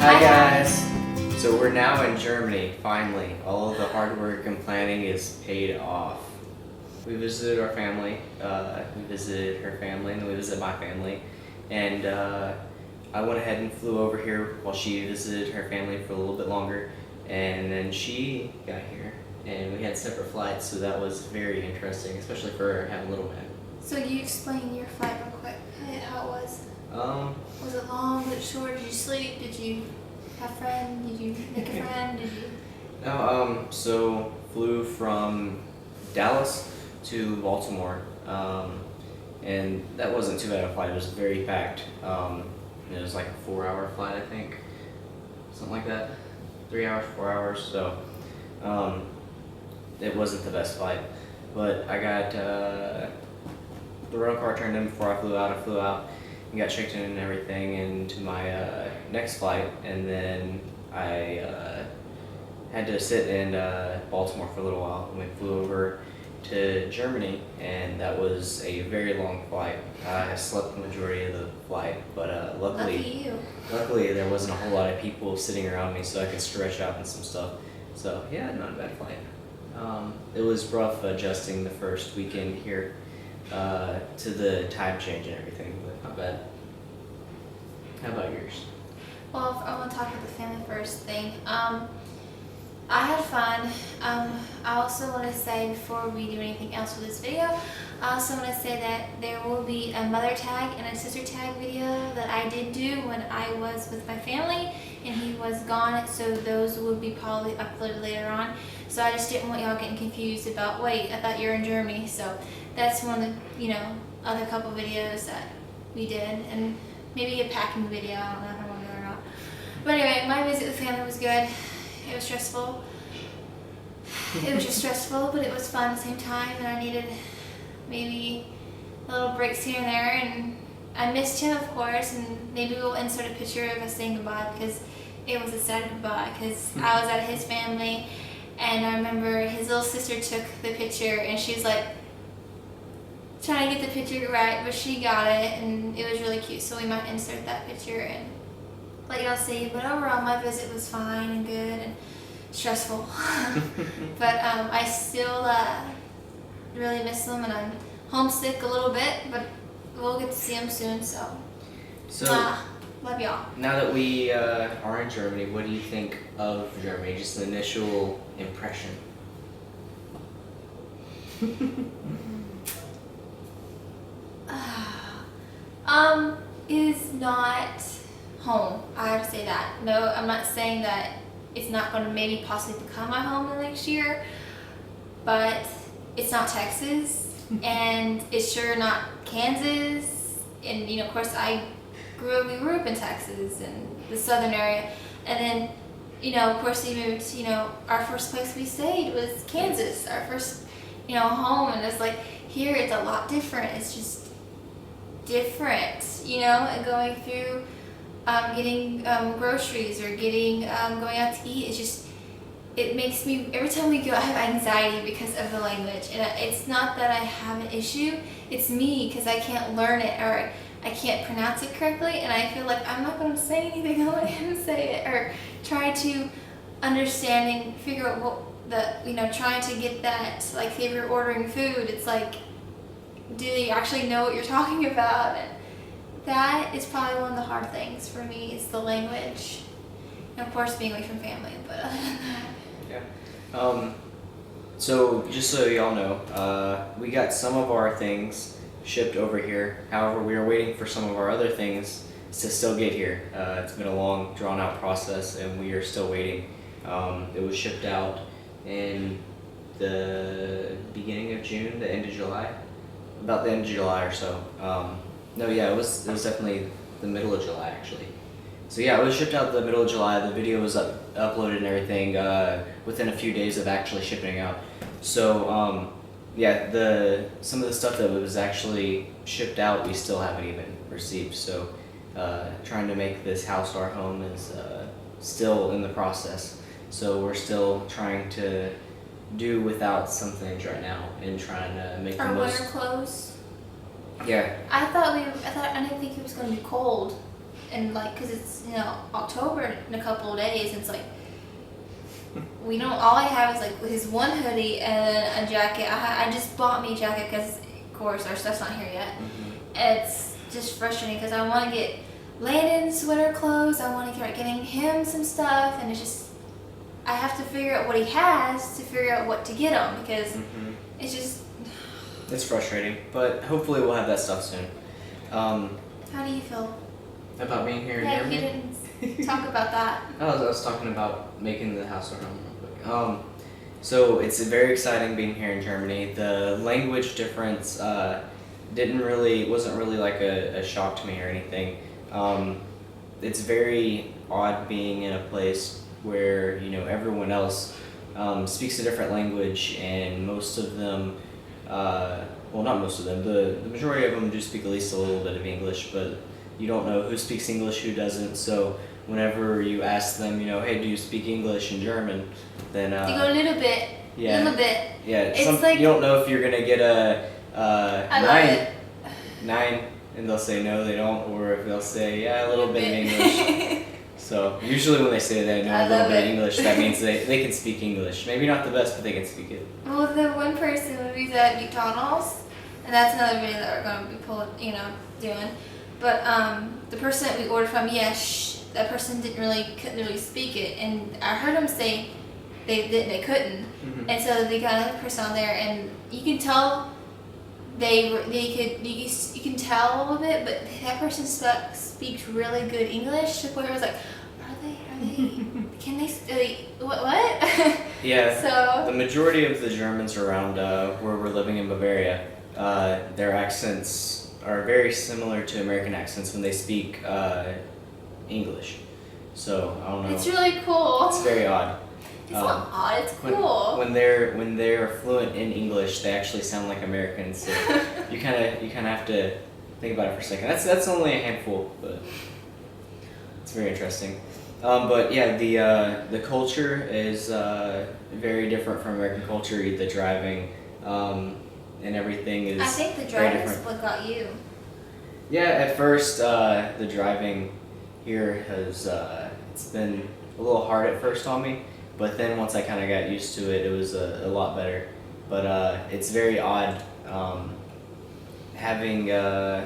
Hi guys! So we're now in Germany, finally. All of the hard work and planning is paid off. We visited our family, we visited her family, and then we visited my family. And I went ahead and flew over here while she visited her family for a little bit longer. And then she got here, and we had separate flights, so that was very interesting, especially for having little man. So you explain your flight real quick, how it was. Was it long? Was it short? Did you sleep? Did you have a friend? Did you make a friend? Did you? No, so flew from Dallas to Baltimore, and that wasn't too bad a flight. It was very packed. It was like a 4-hour flight, I think, something like that. 3 hours, 4 hours. So it wasn't the best flight, but I got the rental car turned in before I flew out. I flew out and got checked in and everything into my next flight, and then I had to sit in Baltimore for a little while, and we flew over to Germany, and that was a very long flight. I slept the majority of the flight, but Lucky you. luckily there wasn't a whole lot of people sitting around me, so I could stretch out and some stuff. So yeah, not a bad flight. It was rough adjusting the first weekend here to the time change and everything, but not bad. How about yours? Well, I want to talk about the family first thing. I had fun. I also want to say before we do anything else with this video, I also want to say that there will be a mother tag and a sister tag video that I did do when I was with my family and he was gone, so those will be probably uploaded later on. So I just didn't want y'all getting confused about, wait, I thought you were in Germany. So that's one of the, other couple videos that we did, and maybe a packing video. I don't know if I want to go or not. But anyway, my visit with family was good. It was stressful. It was just stressful, but it was fun at the same time, and I needed maybe a little breaks here and there, and I missed him, of course, and maybe we'll insert a picture of us saying goodbye, because it was a sad goodbye, because I was at his family, and I remember his little sister took the picture, and she was like trying to get the picture right, but she got it, and it was really cute, so we might insert that picture and let y'all see. But overall, my visit was fine and good and stressful. But I still really miss them, and I'm homesick a little bit, but we'll get to see them soon, so love y'all. Now that we are in Germany, what do you think of Germany? Just the initial impression. Is not home. I have to say that. No, I'm not saying that it's not going to maybe possibly become my home in the next year, but it's not Texas, and it's sure not Kansas, and of course we grew up in Texas and the southern area, and then of course we moved, our first place we stayed was Kansas, our first home, and it's like here it's a lot different. It's just different, and going through getting groceries or getting going out to eat. It makes me, every time we go, I have anxiety because of the language, and it's not that I have an issue, it's me, because I can't learn it or I can't pronounce it correctly, and I feel like I'm not going to say anything, I'll let him say it, or try to understand and figure out what trying to get that, like if you're ordering food, it's like, do you actually know what you're talking about? And that is probably one of the hard things for me, is the language. And of course being away from family, but other than that. Yeah. So just so y'all know, we got some of our things shipped over here. However, we are waiting for some of our other things to still get here. It's been a long, drawn-out process, and we are still waiting. It was shipped out in the beginning of June, the end of July. About the end of July or so. It was definitely the middle of July, actually. So yeah, it was shipped out the middle of July. The video was uploaded and everything within a few days of actually shipping out. So some of the stuff that was actually shipped out, we still haven't even received. So trying to make this house our home is still in the process. So we're still trying to do without some things right now and trying to make Our the most. winter clothes. Yeah. I didn't think it was going to be cold. and like, cause it's October in a couple of days, and it's like we don't. All I have is like his one hoodie and a jacket. I just bought me a jacket because of course our stuff's not here yet. It's just frustrating because I want to get Landon's winter clothes. I want to start getting him some stuff, and it's just I have to figure out what he has to figure out what to get him because it's just. It's frustrating, but hopefully we'll have that stuff soon. How do you feel? About being here in Yeah, Germany? you didn't talk about that. I was talking about making the house our home real quick. So it's very exciting being here in Germany. The language difference wasn't really like a shock to me or anything. It's very odd being in a place where everyone else speaks a different language, and most of them, well, not most of them, the majority of them do speak at least a little bit of English, but you don't know who speaks English, who doesn't. So whenever you ask them, hey, do you speak English and German? Then You go a little bit. yeah, Little bit. yeah. It's like- you don't know if you're gonna get a I love nine, it. 9, and they'll say no, they don't, or if they'll say a little bit of English. So usually when they say they know I a little love bit of it. English, that means they can speak English. Maybe not the best, but they can speak it. Well, the one person when we was at McDonald's, and that's another video that we're gonna be doing. But the person that we ordered from, that person couldn't really speak it, and I heard them say they couldn't, and so they got another person on there, and you can tell you can tell a little bit, but that person speaks really good English. The point where I was like, are they? Can they? What? Yeah. So the majority of the Germans around where we're living in Bavaria, their accents are very similar to American accents when they speak English. So I don't know. it's really cool. It's very odd. It's not odd. It's cool. When they're fluent in English, they actually sound like Americans. So you kind of have to think about it for a second. That's only a handful, but it's very interesting. But yeah, the culture is very different from American culture. The driving and everything is. I think the very driving different. split got you. Yeah, at first the driving here has it's been a little hard at first on me, but then once I kind of got used to it, it was a lot better. But it's very odd having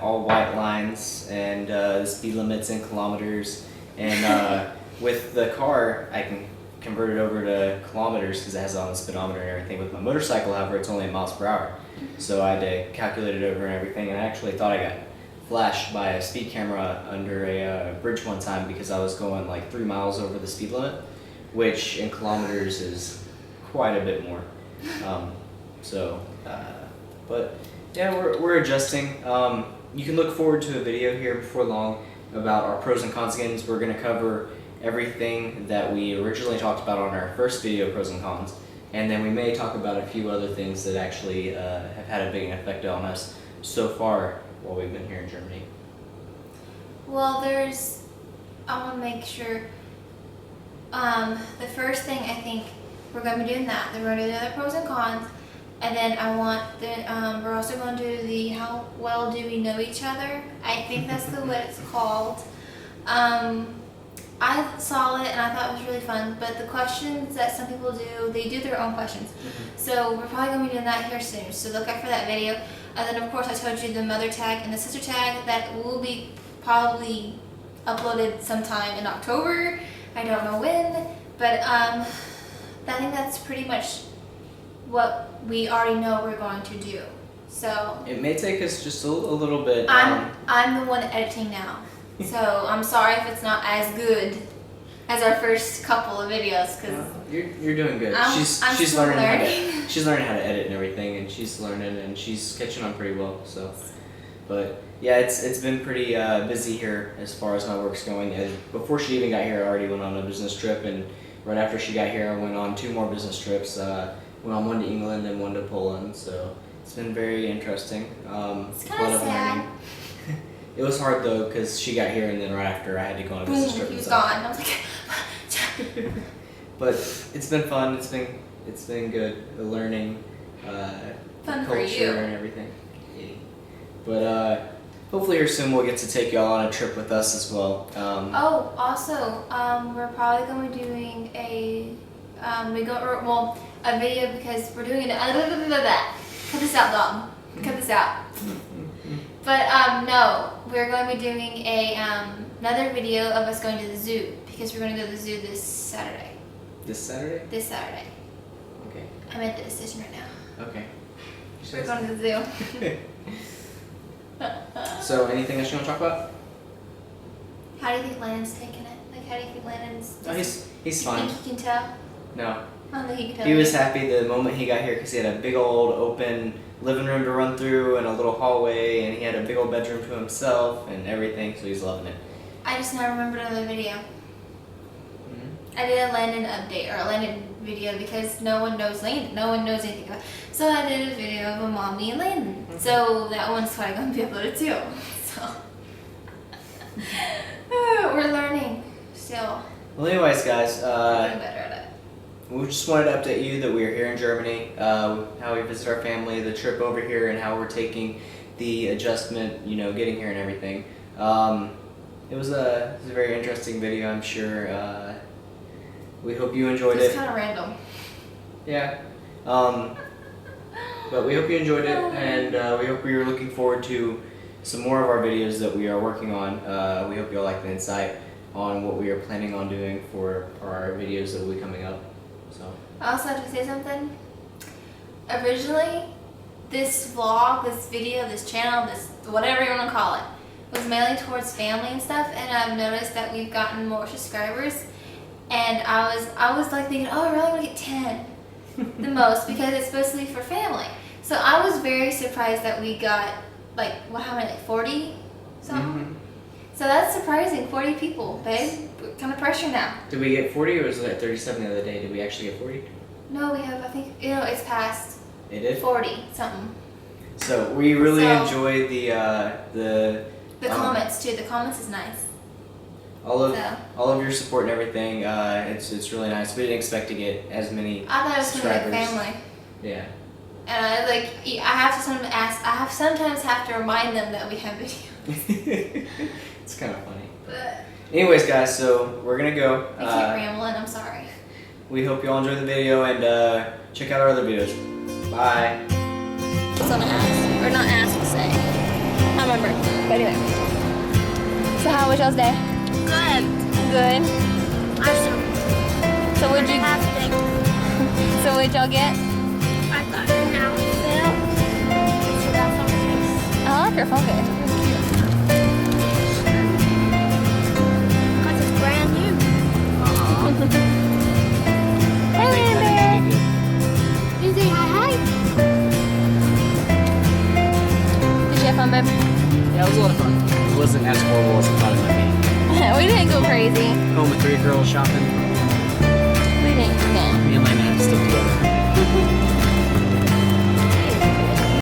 all white lines and the speed limits in kilometers, and with the car I can convert it over to kilometers because it has it on the speedometer and everything. With my motorcycle, however, it's only in miles per hour, so I had to calculate it over and everything, and I actually thought I got flashed by a speed camera under a bridge one time because I was going like 3 miles over the speed limit, which in kilometers is quite a bit more. But yeah, we're adjusting. You can look forward to a video here before long about our pros and cons games. We're going to cover everything that we originally talked about on our first video, pros and cons, and then we may talk about a few other things that actually have had a big effect on us so far while we've been here in Germany. Well, I want to make sure. The first thing I think we're going to be doing that. Then we're going to do the other pros and cons, and then we're also going to do the how well do we know each other. I think that's what it's called. I saw it and I thought it was really fun, but the questions that some people do, they do their own questions. So we're probably going to be doing that here soon. So look out for that video. And then of course I told you the mother tag and the sister tag that will be probably uploaded sometime in October. I don't know when, but I think that's pretty much what we already know we're going to do. So It may take us just a little bit. I'm the one editing now, so I'm sorry if it's not as good as our first couple of videos because You're doing good. I'm She's still learning. She's learning how to edit and everything, and she's learning and she's catching on pretty well. So, but yeah, it's been pretty busy here as far as my work's going. And before she even got here, I already went on a business trip, and right after she got here, I went on 2 more business trips. Went on one to England and one to Poland. So it's been very interesting. It's kind of sad. learning. It was hard though because she got here, and then right after I had to go on a business trip. Boom, he and was stuff. gone. I was like, But it's been fun. It's been good learning Fun for culture you. and everything. Yeah. But hopefully here soon we'll get to take y'all on a trip with us as well. Oh, also, we're probably going to be doing a a video because we're doing it. Cut this out, dog. Cut this out. But no, we're going to be doing a another video of us going to the zoo because we're going to go to the zoo this Saturday. This Saturday? This Saturday. Okay. I'm at the decision right now. Okay. We're going to the zoo. So, anything else you want to talk about? How do you think Landon's taking it? Like, how do you think Landon's? Oh, he's You fine. think he can tell? No. I don't think he can tell. He was happy the moment he got here because he had a big old open living room to run through and a little hallway, and he had a big old bedroom to himself and everything, so he's loving it. I just now remembered another video. Mm-hmm. I did a Landon update or a Landon video because no one knows Landon. No one knows anything about it. So I did a video of a mommy and Landon. Okay. So that one's probably going to be uploaded too. So we're learning still. Well, anyways, guys, Getting better at it. we just wanted to update you that we are here in Germany, how we visit our family, the trip over here, and how we're taking the adjustment, getting here and everything. It was a very interesting video, I'm sure. We hope you enjoyed It's it. kind of random. Yeah. But we hope you enjoyed it, and we hope you're looking forward to some more of our videos that we are working on. We hope you'll like the insight on what we are planning on doing for our videos that will be coming up. So. I also have to say something. Originally, this vlog, this video, this channel, this whatever you want to call it, was mainly towards family and stuff. And I've noticed that we've gotten more subscribers. And I was like thinking, oh, I really want to get 10, the most, because it's supposed to be for family. So I was very surprised that we got how many, 40 something. Mm-hmm. So that's surprising, 40 people, babe. We're kind of pressure now. Did we get 40 or was it 37 the other day? Did we actually get 40? No, we have. I think it's past It did? 40 something. So we really So- enjoyed The comments too. The comments is nice. all of So all of your support and everything. It's really nice. We didn't expect to get as many I thought it was gonna be like subscribers. family, Yeah. and I have sometimes have to remind them that we have videos. It's kind of funny. But Anyways, guys, so we're gonna go. I keep rambling. I'm sorry. We hope you all enjoyed the video and check out our other videos. Bye. It's on ask or not ask to say. I remember. But anyway. So how was y'all's day? Good. Good. Awesome. So what'd you? Fantastic. So what'd y'all get? I got an outfit. So that's all nice. I like your phone case. It's cute. Because it's brand new. Hey, Land Bear. You say hi. Did you have fun, babe? Yeah, it was a lot of fun. It wasn't as horrible as I thought it might be. We didn't go crazy. Home with 3 girls shopping.